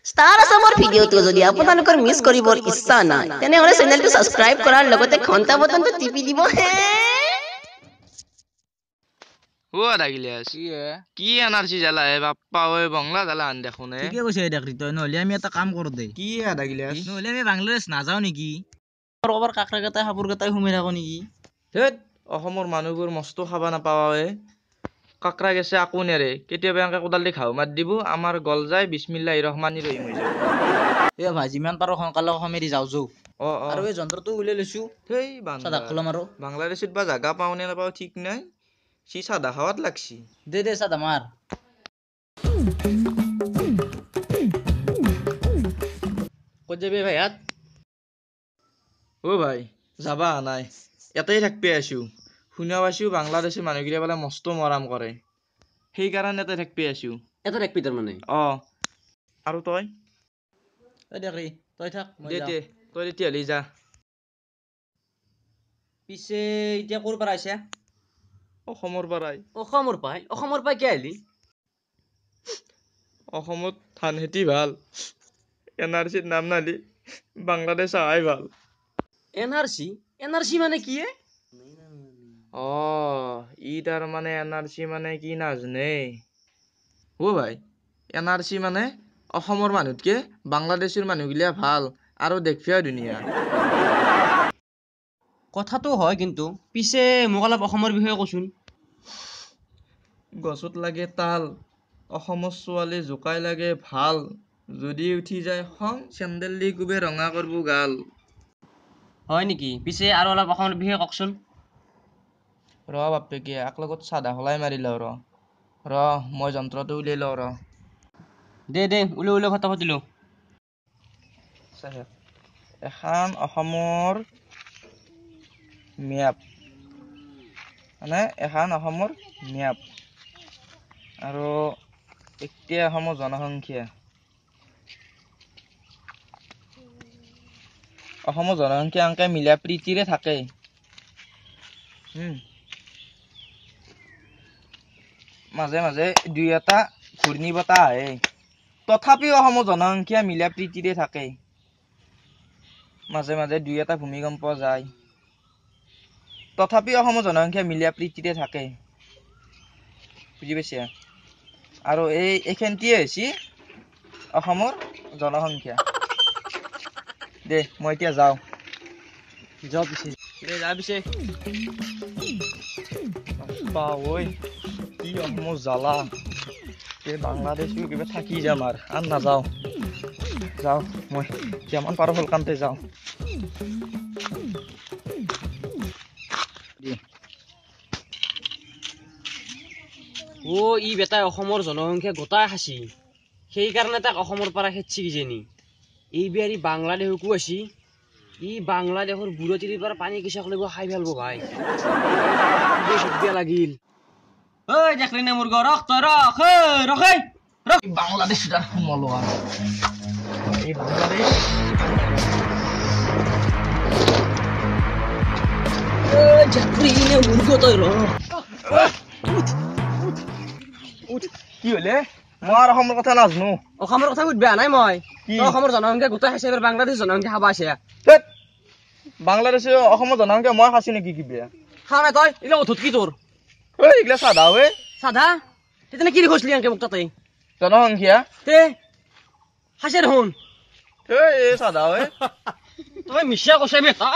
star আসামৰ ভিডিঅ'টো যদি আপোনালোকৰ মিছ কৰিবৰ ইচ্ছা নাই তেনেহ'লে চেনেলটো সাবস্ক্ৰাইব কৰাৰ লগতে ঘণ্টা বটনটো টিপি দিব হে ও দাগিলিয়াস কি এনার্জি জ্বালা হে বাপ্পা ওই বাংলা জ্বালা আন দেখুন ঠিকে কৈছে দেখৰি তই নহলে আমি এটা কাম কৰো দে কি দাগিলিয়াস নহলে আমি বাংলাদেশ নাযাও নেকি কৰবাৰ কাকৰা কেইটা হাপুৰ কেইটাই ঘুমি থাকো নেকি হেত অসমৰ মানুহবোৰ মস্ত খাবা নাপাওয়ে কাকৰা গেছে আকো নেৰে কেতিয়াবা এনেকে কোদাল দি খাও মাত দিব আমাৰ গল যায় বিসমিল্লাহিৰ ৰহমানিৰ ৰহিম হৈ যায় এ ভাই যিমান পাৰো সোনকালে অসমেৰি যাও যৌ অ আৰু এই যন্ত্ৰটো উলিয়াই লৈছো হেই সাদা খলম আৰু বাংলাদেশত বা জাগা পাও নে নাপাও ঠিক নাই সি সাদা খাওয়াত লাগছি দে সাদা মাৰ কত যাবি ভাই হাত ও ভাই যাবা নাই এটাই থাকপি আছো শুনা পাইছো বাংলাদেশী মানুহগিলা বোলে মস্ত মৰাম কৰে সেইকাৰণে এটাই থাকপি আছো এটা দেখবি তাৰ মানে অ আৰু তই এই দেখৰি তই থাক মই দে যাওঁ দে তই তেতিয়াহ'লে যা পিছে এতিয়া ক'ৰ পৰা আইছা অসমৰ পৰাই অসমৰ পাই কি আহিলি অসমত ধান খেতি ভাল এনআৰচিত নাম নালি বাংলাদেশ আহাই ভাল এনআৰচি মানে কি অ ই তাৰ মানে এনআৰচি মানে কি নাজনে ও ভাই এনআৰচি মানে অসমৰ মানুহতকে বাংলাদেশৰ মানুহগিলা ভাল আৰু দেখবিও ধুনীয়া কথাটো হয় কিন্তু পিছে মোক অলপ অসমৰ বিষয়ে কচোন গছত লাগে তাল অসমৰ ছোৱালী জোকাই লাগে ভাল যদি উঠি যায় খং চেন্দেল দি কুবে ৰঙা কৰব গাল হয় নেকি পিছে আৰু অলপ অসমৰ বিষয়ে কওকচোন ৰ বাপেকি এক লগত চাদা হলাই মাৰি লওঁ ৰ মই যন্ত্ৰটো উলিয়াই লওঁ ৰ দে উলিয়াই ফটাফট দিলো এখন অসমৰ মেপ মানে এখন অসমৰ মেপ আৰু এতিয়া অসমৰ জনসংখ্যা অসমৰ জনসংখ্যা অংকে মিলা প্ৰীতিৰে থাকে মাজে মাজে দুই এটা ঘূৰ্ণী বতাহ আহে তথাপিও অসমৰ জনসংখ্যা মিলা প্ৰীতিৰে থাকে মাজে মাজে দুই এটা ভূমিকম্প যায় তথাপিও অসমৰ জনসংখ্যা মিলা প্ৰীতিৰে থাকে বুজি পাইছা আৰু এইখিনিয়ে হৈছে অসমৰ জনসংখ্যা দে মই এতিয়া যাওঁ পিছে যা পিছে ঐ কি অসমৰ জ্বালা বাংলাদেশো কিবা থাকি যাম আৰু নাযাওঁ যাওঁ মই যিমান পাৰো সোনকালে যাওঁ ও ই বেটাই অসমৰ জনসংখ্যা গোটাই খাচি সেইকাৰণে তাক অসমৰ পৰা খেদছি কিজানি এই বিহাৰী বাংলাদেশকো আছি ই বাংলাদেশৰ বুঢ়তিৰিৰ পৰা পানী কিচাক লাগিব খাই পেলাব ভাই লাগিল ঐ দেখলি না মুৰ্গ ৰখ তই ৰখ বাংলাদেশ সোমালো আৰু এই বাংলাদেশ মুৰ্গ তই কি হলে মই আৰু অসমৰ কথা নাজানো অসমৰ কথা সুধ বেয়া নাই মই অসমৰ জনসংখ্যা গোটাই খাইছে বাংলাদেশ জনসংখ্যা খাবা আছে বাংলাদেশে অসমৰ জনসংখ্যা মই খাইছো নেকি কি বেয়া খা নাই তই এইগিলা অথত কি তোৰ এইগিলা চাধা হে সাধা তেনে কি কৈছিলি আনকে মোক তাতে জনসংখ্যা তে খাইছে দেখোন এই চাধা হে তই মিছা কৈছে বেটা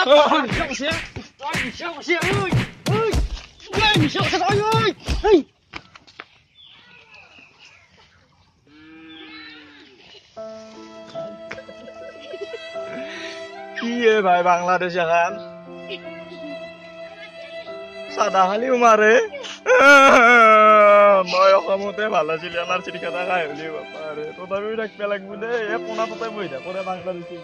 কি ভাই বাংলাদেশ এখন চাদা খালিও মাৰে মই অসমতে ভাল আছিল আমাৰ চিৰিকাটা খাই হলি বাপাৰে তথাপিও থাকিব লাগিব দেই কোনা ততে বহি থাকো বাংলাদেশী